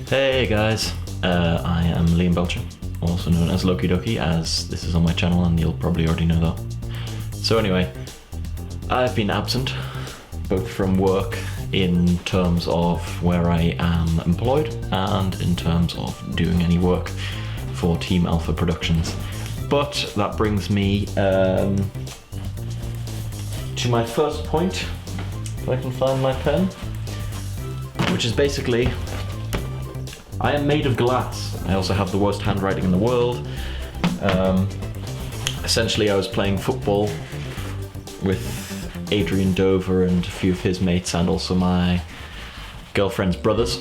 Hey guys, I am Liam Belcher, also known as Loki Doki, as this is on my channel and you'll probably already know that. So anyway, I've been absent, both from work in terms of where I am employed and in terms of doing any work for Team Alpha Productions. But that brings me to my first point, if I can find my pen, which is basically, I am made of glass. I also have the worst handwriting in the world. Essentially, I was playing football with Adrian Dover and a few of his mates and also my girlfriend's brothers.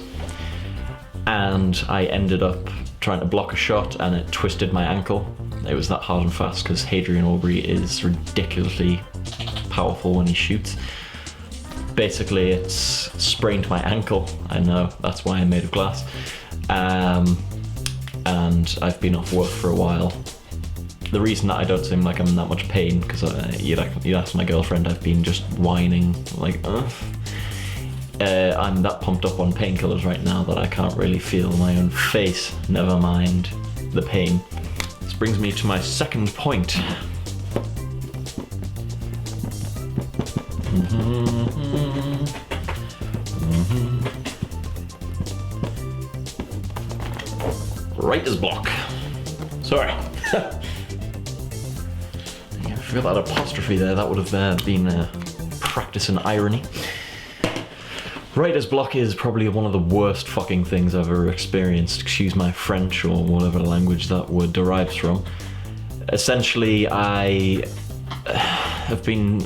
And I ended up trying to block a shot and it twisted my ankle. It was that hard and fast because Hadrian Aubrey is ridiculously powerful when he shoots. Basically, it's sprained my ankle. I know, that's why I'm made of glass. And I've been off work for a while. The reason that I don't seem like I'm in that much pain, because you'd ask my girlfriend, I've been just whining, like, ugh. I'm that pumped up on painkillers right now that I can't really feel my own face, never mind the pain. This brings me to my second point. Writer's block. Sorry. I forgot that apostrophe there. That would have been practice in irony. Writer's block is probably one of the worst fucking things I've ever experienced. Excuse my French or whatever language that word derives from. Essentially, I have been...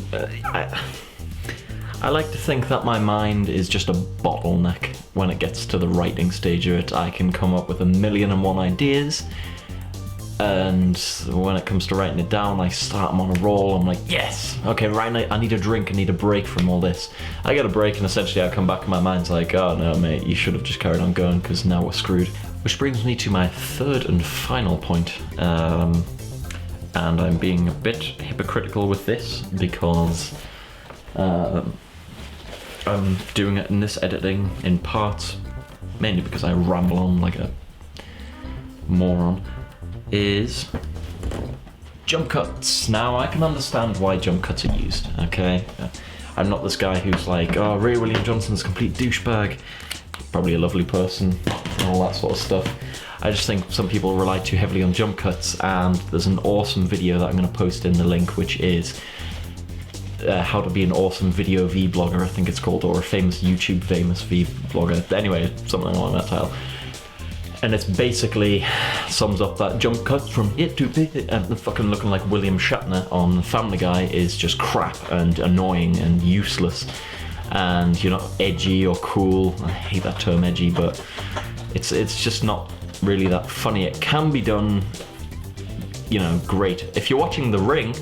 I like to think that my mind is just a bottleneck when it gets to the writing stage of it. I can come up with 1,000,001 ideas, and when it comes to writing it down, I start, I'm on a roll, I'm like, yes, okay, right now I need a drink, I need a break from all this. I get a break and essentially I come back and my mind's like, oh no mate, you should have just carried on going because now we're screwed. Which brings me to my third and final point, and I'm being a bit hypocritical with this because I'm doing it in this editing in parts, mainly because I ramble on like a moron, is jump cuts. Now I can understand why jump cuts are used, okay? I'm not this guy who's like, oh, Ray William Johnson's a complete douchebag, probably a lovely person, and all that sort of stuff. I just think some people rely too heavily on jump cuts, and there's an awesome video that I'm going to post in the link, which is how to be an awesome video vlogger, I think it's called, or a famous YouTube famous vlogger. Anyway, something along that title. And it's basically sums up that jump cuts from here to there, and fucking looking like William Shatner on Family Guy is just crap and annoying and useless. And you're not edgy or cool. I hate that term edgy, but it's just not really that funny. It can be done, you know, great. If you're watching The Ring,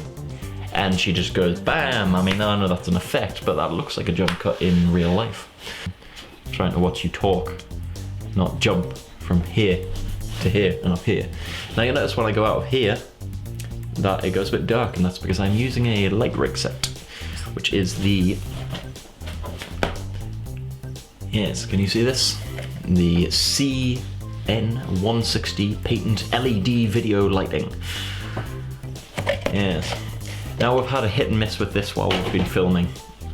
and she just goes bam, I mean, I know that's an effect, but that looks like a jump cut in real life. I'm trying to watch you talk, not jump from here to here and up here. Now you notice when I go out of here that it goes a bit dark, and that's because I'm using a light rig set, which is the, yes, can you see this? The CN160 patent LED video lighting. Yes. Now we've had a hit and miss with this while we've been filming.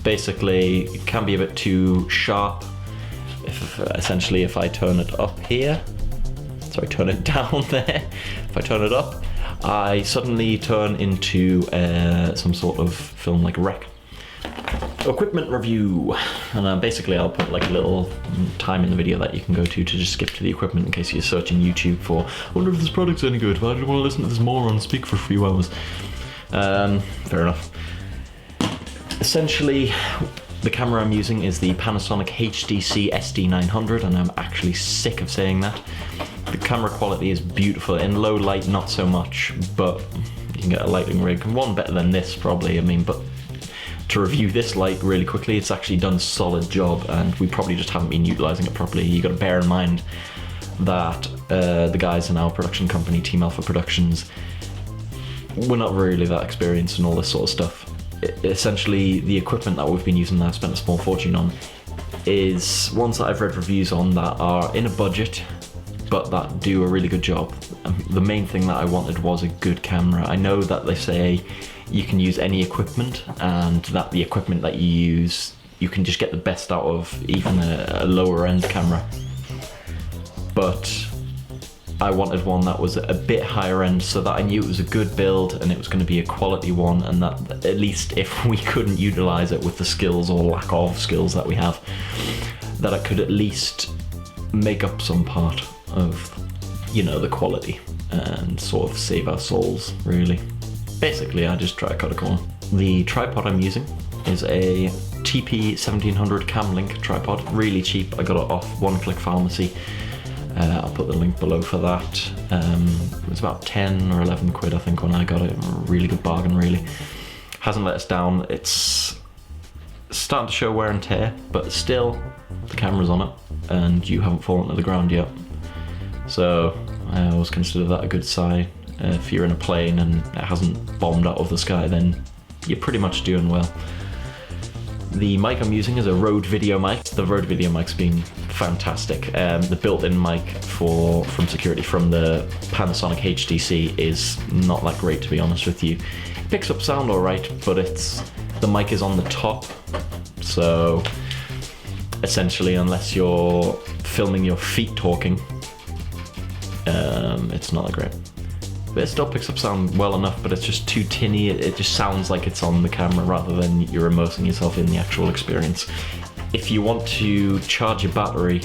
Basically, it can be a bit too sharp. Essentially, if I turn it up here, sorry, turn it down there. If I turn it up, I suddenly turn into some sort of film like wreck. Equipment review. And basically I'll put like a little time in the video that you can go to just skip to the equipment in case you're searching YouTube for, I wonder if this product's any good, but I don't want to listen to this moron speak for a few hours. Fair enough. Essentially, the camera I'm using is the Panasonic HDC SD900, and I'm actually sick of saying that. The camera quality is beautiful. In low light, not so much, but you can get a lighting rig, one better than this probably, I mean, but to review this light really quickly, it's actually done a solid job, and we probably just haven't been utilizing it properly. You gotta bear in mind that the guys in our production company, Team Alpha Productions, we're not really that experienced in all this sort of stuff. Essentially, the equipment that we've been using that I've spent a small fortune on is ones that I've read reviews on that are in a budget, but that do a really good job. The main thing that I wanted was a good camera. I know that they say you can use any equipment, and that the equipment that you use, you can just get the best out of even a lower end camera. But I wanted one that was a bit higher end, so that I knew it was a good build and it was going to be a quality one, and that at least if we couldn't utilize it with the skills or lack of skills that we have, that I could at least make up some part of, you know, the quality and sort of save our souls, really. Basically, I just try to cut a corner. The tripod I'm using is a TP 1700 Camlink tripod, really cheap. I got it off One Click Pharmacy. I'll put the link below for that. It was about 10 or 11 quid, I think, when I got it. A really good bargain, really. Hasn't let us down. It's starting to show wear and tear, but still, the camera's on it, and you haven't fallen to the ground yet. So I always consider that a good sign. If you're in a plane and it hasn't bombed out of the sky, then you're pretty much doing well. The mic I'm using is a Rode Video mic. The Rode Video mic's been fantastic. The built-in mic from security from the Panasonic HTC is not that great, to be honest with you. It picks up sound alright, but the mic is on the top, so essentially, unless you're filming your feet talking, it's not that great. But it still picks up sound well enough, but it's just too tinny. It just sounds like it's on the camera rather than you're immersing yourself in the actual experience. If you want to charge your battery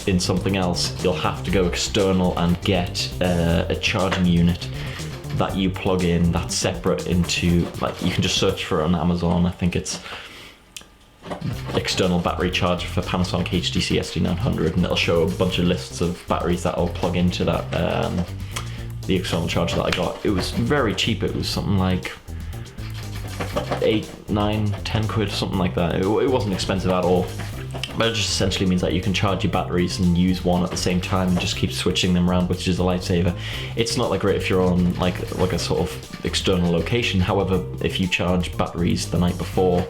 in something else, you'll have to go external and get a charging unit that you plug in that's separate into, like, you can just search for it on Amazon. I think it's external battery charger for Panasonic HTC SD900, and it'll show a bunch of lists of batteries that'll plug into that. The external charger that I got, it was very cheap. It was something like 8, 9, 10 quid, something like that. It wasn't expensive at all, but it just essentially means that you can charge your batteries and use one at the same time and just keep switching them around, which is a lifesaver. It's not that great if you're on like a sort of external location. However, if you charge batteries the night before,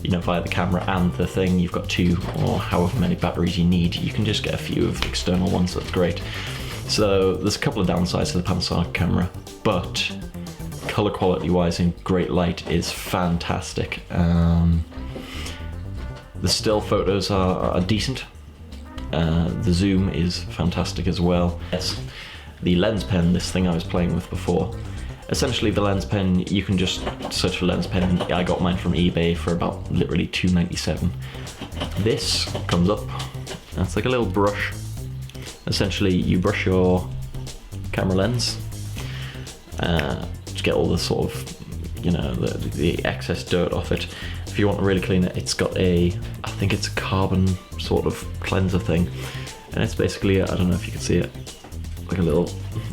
you know, via the camera and the thing, you've got 2 or however many batteries you need, you can just get a few of the external ones. That's great. So there's a couple of downsides to the Panasonic camera, but color quality wise in great light is fantastic. The still photos are decent. The zoom is fantastic as well. Yes, the lens pen, this thing I was playing with before. Essentially the lens pen, you can just search for lens pen. I got mine from eBay for about literally $2.97. This comes up, that's like a little brush. Essentially, you brush your camera lens to get all the sort of, you know, the excess dirt off it. If you want to really clean it, it's got I think it's a carbon sort of cleanser thing, and it's basically, I don't know if you can see it, like a little,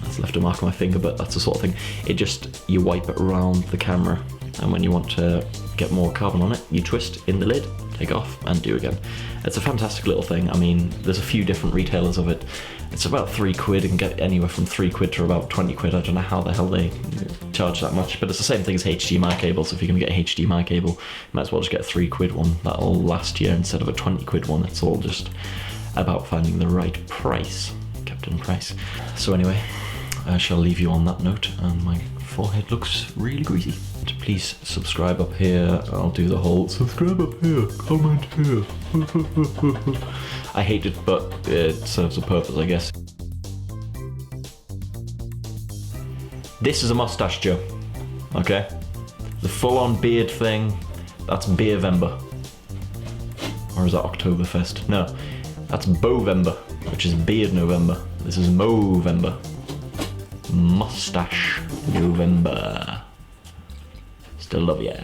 that's left a mark on my finger, but that's the sort of thing. It just, you wipe it around the camera, and when you want to get more carbon on it, you twist in the lid, take off, and do again. It's a fantastic little thing. I mean, there's a few different retailers of it. It's about 3 quid, and get anywhere from 3 quid to about 20 quid. I don't know how the hell they charge that much, but it's the same thing as HDMI cables. If you're gonna get a HDMI cable, you might as well just get a 3 quid one. That'll last you instead of a 20 quid one. It's all just about finding the right price. Captain Price. So anyway, I shall leave you on that note, and my forehead looks really greasy. Please subscribe up here. I'll do the whole subscribe up here, comment here. I hate it, but it serves a purpose, I guess. This is a mustache Joe, okay? The full-on beard thing, that's Beervember. Or is that Oktoberfest? No, that's Bovember, which is Beard November. This is Movember. Mustache November. Still love ya.